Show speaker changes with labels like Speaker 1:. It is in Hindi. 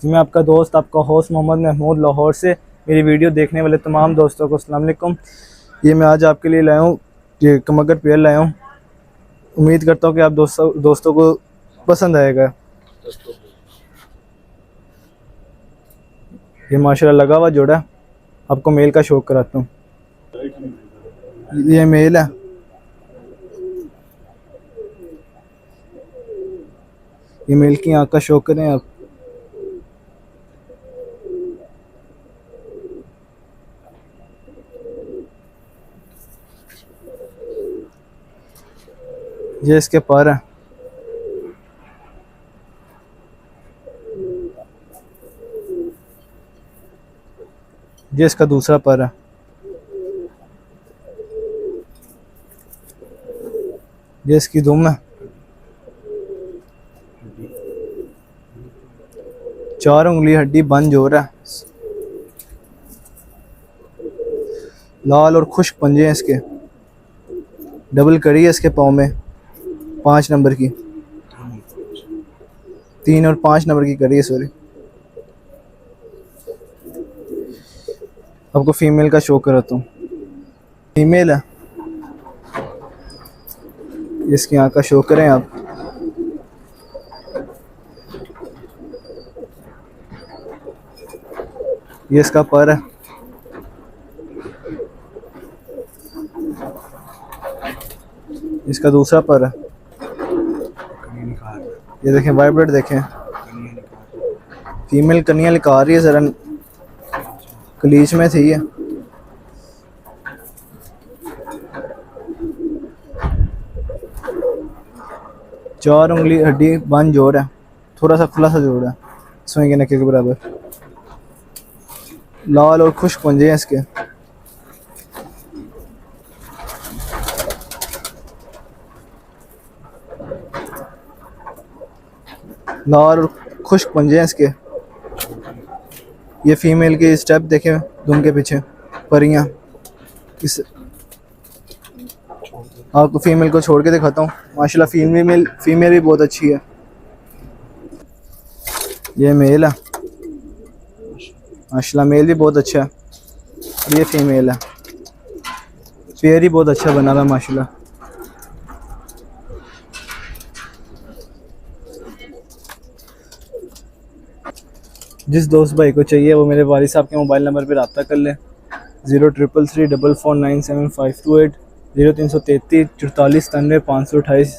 Speaker 1: जी मैं आपका दोस्त, आपका होस्ट मोहम्मद महमूद लाहौर से। मेरी वीडियो देखने वाले तमाम दोस्तों को अस्सलाम वालेकुम। ये मैं आज आपके लिए लाया हूँ, ये कमगर पेयर लाया हूँ। उम्मीद करता हूँ कि आप दोस्तों को पसंद आएगा। ये माशाल्लाह लगा हुआ जोड़ा। आपको मेल का शौक कराता हूँ। ये मेल है। ये मेल की आँख का शौक करें आप। ये इसके पर है। ये इसका दूसरा पर है। ये इसकी दुम है। 4 उंगली हड्डी बन जोर है। लाल और खुश्क पंजे हैं इसके। डबल कड़ी है इसके पाँव में 5 नंबर की। 3 और 5 नंबर की कड़ी है, सॉरी। आपको फीमेल का शो कराता हूँ। फीमेल है। इसकी आँख का शो करें आप। ये इसका पर है। इसका दूसरा पर है। ये देखें, वाइब्रेट देखें। फीमेल कनियाँ लिखा रही है, जरा कलीच में थी है। चार उंगली हड्डी बन जोर है। थोड़ा सा खुला सा जोड़ है, सुई के नक्के के बराबर। लाल और खुश्क पंजे हैं इसके। लाल और खुश्क पंजे हैं इसके। ये फीमेल के स्टेप देखें, दुम के पीछे परियां। इस आपको फीमेल को छोड़ के दिखाता हूँ। माशाल्लाह फीमेल भी बहुत अच्छी है। ये मेल है। माशाल्लाह मेल भी बहुत अच्छा है। ये फीमेल है। पेयर ही बहुत अच्छा बना हुआ है माशाल्लाह। जिस दोस्त भाई को चाहिए वो मेरे वालिद साहब के मोबाइल नंबर पर रब्ता कर लें। 0333 4497528, 0333 44 93 528।